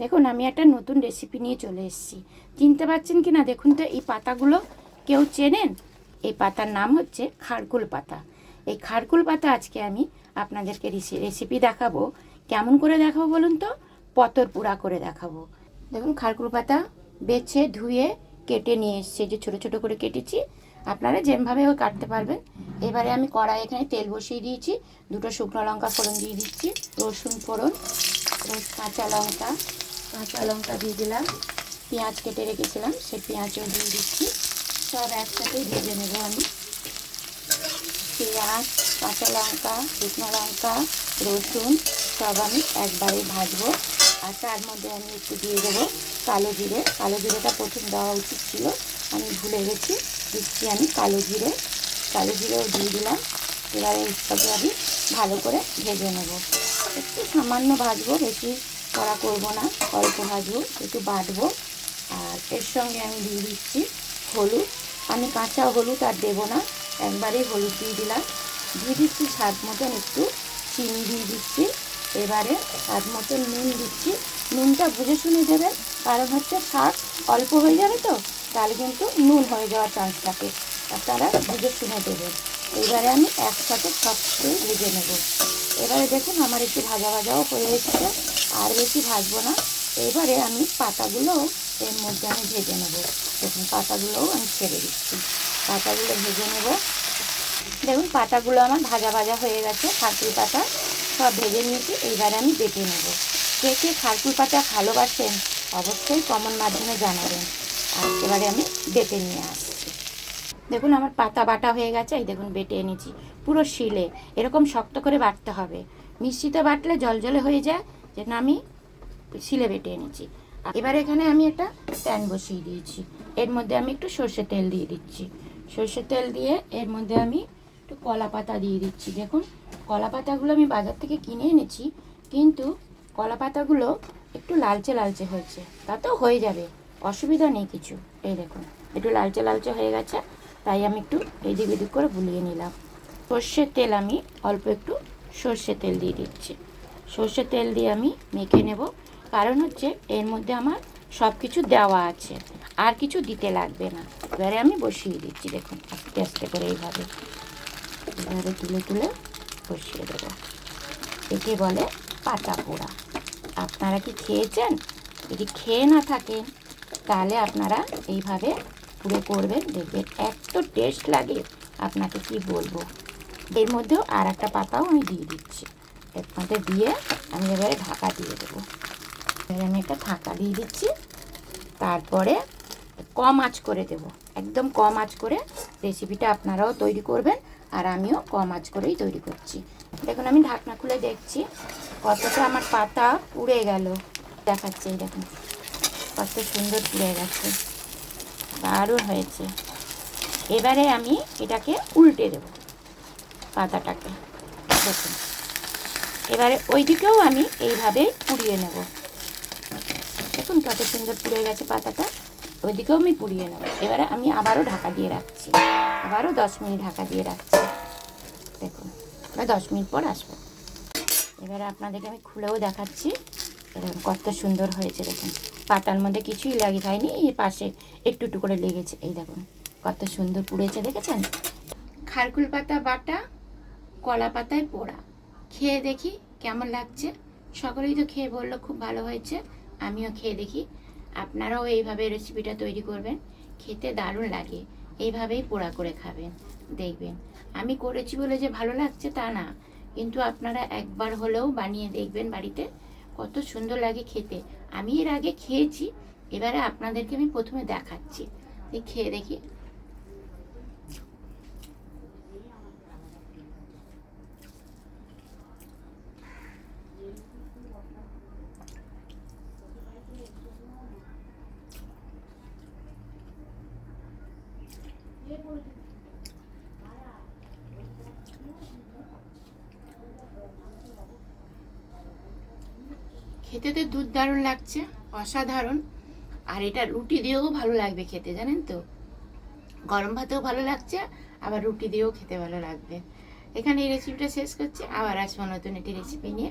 দেখুন আমি একটা নতুন রেসিপি নিয়ে চলে এসেছি। চিনতে পারছেন কি না দেখুন তো, এই পাতাগুলো কেউ চেনেন? এই পাতার নাম হচ্ছে খারকুল পাতা। এই খারকুল পাতা আজকে আমি আপনাদেরকে রেসিপি দেখাবো। কেমন করে দেখাবো বলুন তো? পতর পোড়া করে দেখাবো। দেখুন খারকুল পাতা বেছে ধুয়ে কেটে নিয়ে এসেছি, যে ছোটো ছোটো করে কেটেছি। আপনারা যেভাবে কাটতে পারবেন। এবারে আমি কড়াই এখানে তেল বসিয়ে দিয়েছি, দুটো শুকনো লঙ্কা ফোড়ন দিয়ে দিচ্ছি, রসুন ফোড়ন, কাঁচা লঙ্কা দিয়ে দিলাম, পেঁয়াজ কেটে রেখেছিলাম সেই পেঁয়াজও দিয়ে দিচ্ছি। সব একসাথেই ভেজে নেব আমি। পেঁয়াজ, কাঁচা লঙ্কা, শুকনো লঙ্কা, রসুন সব আমি একবারে ভাজবো। আর তার মধ্যে আমি একটু দিয়ে দেবো কালো জিরে। কালো জিরেটা প্রথম দেওয়া উচিত ছিল, আমি ভুলে গেছি। দিচ্ছি আমি কালো জিরেও দিয়ে দিলাম। এবারে সবকে আমি ভালো করে ভেজে নেব। একটু সামান্য ভাজবো, বেশি কড়া করবো না, অল্প ভাজবো, একটু বাটবো। আর এর সঙ্গে আমি দিয়ে দিচ্ছি হলুদ। আমি কাঁচা হলুদ আর দেবো না, একবারেই হলুদ দিয়ে দিলাম। দিয়ে দিচ্ছি স্বাদ মতন একটু চিনি দিয়ে দিচ্ছি। এবারে স্বাদ মতন নুন দিচ্ছি। নুনটা বুঝে শুনে দেবেন, কারণ হচ্ছে শাক অল্প হয়ে যাবে তো, তাহলে কিন্তু নুন হয়ে যাওয়ার চান্স থাকে। আপনারা বুঝে শুনে দেবেন। এবারে আমি একসাথে সব কিছুই ভেজে নেব। এবারে দেখুন আমার একটু ভাজা ভাজাও হয়ে এসেছে, আর বেশি ভাজবো না। এবারে আমি পাতাগুলোও এর মধ্যে আমি ভেজে নেব। দেখুন পাতাগুলোও আমি ছেড়ে দিচ্ছি, পাতাগুলো ভেজে নেব। দেখুন পাতাগুলো আমার ভাজা হয়ে গেছে, খারকুল পাতা সব ভেজে নিয়েছি। এইবারে আমি বেটে নেব। কে কে খারকুল পাতা ভালোবাসেন অবশ্যই কমেন্ট মাধ্যমে জানাবেন। আর এবারে আমি বেটে নিয়ে আসছি। দেখুন আমার পাতা বাটা হয়ে গেছে, এই দেখুন বেটে এনেছি পুরো শিলে। এরকম শক্ত করে বাটতে হবে, মিষ্টিতে বাটলে জলজলে হয়ে যায়, যেটা আমি শিলে বেটে এনেছি। এবার এখানে আমি একটা প্যান বসিয়ে দিয়েছি, এর মধ্যে আমি একটু সর্ষের তেল দিয়ে দিচ্ছি। সর্ষের তেল দিয়ে এর মধ্যে আমি একটু কলা পাতা দিয়ে দিচ্ছি। দেখুন কলা পাতাগুলো আমি বাজার থেকে কিনে এনেছি, কিন্তু কলা পাতাগুলো একটু লালচে লালচে হয়েছে, তাতেও হয়ে যাবে, অসুবিধা নেই কিছু। এই দেখুন একটু লালচে লালচে হয়ে গেছে, তাই আমি একটু এদিক ওদিক করে বুলিয়ে নিলাম। সর্ষের তেল আমি অল্প একটু সর্ষের তেল দিয়ে দিচ্ছি। সর্ষের তেল দিয়ে আমি মেখে নেব, কারণ হচ্ছে এর মধ্যে আমার সব কিছু দেওয়া আছে, আর কিছু দিতে লাগবে না। এবারে আমি বসিয়ে দিচ্ছি, দেখুন আস্তে আস্তে করে এইভাবে তুলে তুলে বসিয়ে দেবো। একে বলে পাতা পোড়া। আপনারা কি খেয়েছেন? যদি খেয়ে না থাকেন তাহলে আপনারা এইভাবে পুরো করবেন, দেখবেন এত টেস্ট লাগে আপনাকে কি বলবো। এর মধ্যেও আর একটা পাতাও আমি দিয়ে দিচ্ছি। এর মধ্যে দিয়ে আমি এবারে ঢাকা দিয়ে দেবো। এবারে আমি একটা ঢাকা দিয়ে দিচ্ছি, তারপরে কম আঁচ করে দেব। একদম কম আঁচ করে রেসিপিটা আপনারাও তৈরি করবেন, আর আমিও কম আঁচ করেই তৈরি করছি। দেখুন আমি ঢাকনা খুলে দেখছি কতটা আমার পাতা পুড়ে গেল, দেখাচ্ছে। এই দেখুন কত সুন্দর পুড়ে গেছে, দারুণ হয়েছে। এবারে আমি এটাকে উল্টে দেব পাতাটাকে। দেখুন এবারে ওই দিকেও আমি এইভাবে পুড়িয়ে নেব। দেখুন কত সুন্দর পুড়ে গেছে পাতাটা, ওইদিকেও আমি পুড়িয়ে নেব। এবারে আমি আবারও ঢাকা দিয়ে রাখছি, আবারও 10 মিনিট ঢাকা দিয়ে রাখছি। দেখুন 10 মিনিট পর আসবো। এবারে আপনাদেরকে আমি খুলেও দেখাচ্ছি, এরকম কত সুন্দর হয়েছে। দেখুন পাতার মধ্যে কিছুই লাগে হয়নি, এই পাশে একটু একটু করে লেগেছে। এই দেখুন কত সুন্দর পুড়েছে, দেখেছেন? খারকুল পাতা বাটা, কলা পাতায় পোড়া, খেয়ে দেখি কেমন লাগছে। সকলেই তো খেয়ে বললো খুব ভালো হয়েছে, আমিও খেয়ে দেখি। আপনারাও এইভাবে রেসিপিটা তৈরি করবেন, খেতে দারুণ লাগে। এইভাবেই পোড়া করে খাবেন, দেখবেন। আমি করেছি বলে যে ভালো লাগছে তা না, কিন্তু আপনারা একবার হলেও বানিয়ে দেখবেন বাড়িতে, কত সুন্দর লাগে খেতে। আমি এর আগে খেয়েছি, এবারে আপনাদেরকে আমি প্রথমে দেখাচ্ছি, খেয়ে দেখি। খেতে তো দুর্দারুণ লাগছে, অসাধারণ। আর এটা রুটি দিয়েও ভালো লাগবে খেতে, জানেন তো? গরম ভাতেও ভালো লাগছে, আবার রুটি দিয়েও খেতে ভালো লাগবে। এখানে এই রেসিপিটা শেষ করছি, আবার আসবো নতুন একটি রেসিপি নিয়ে।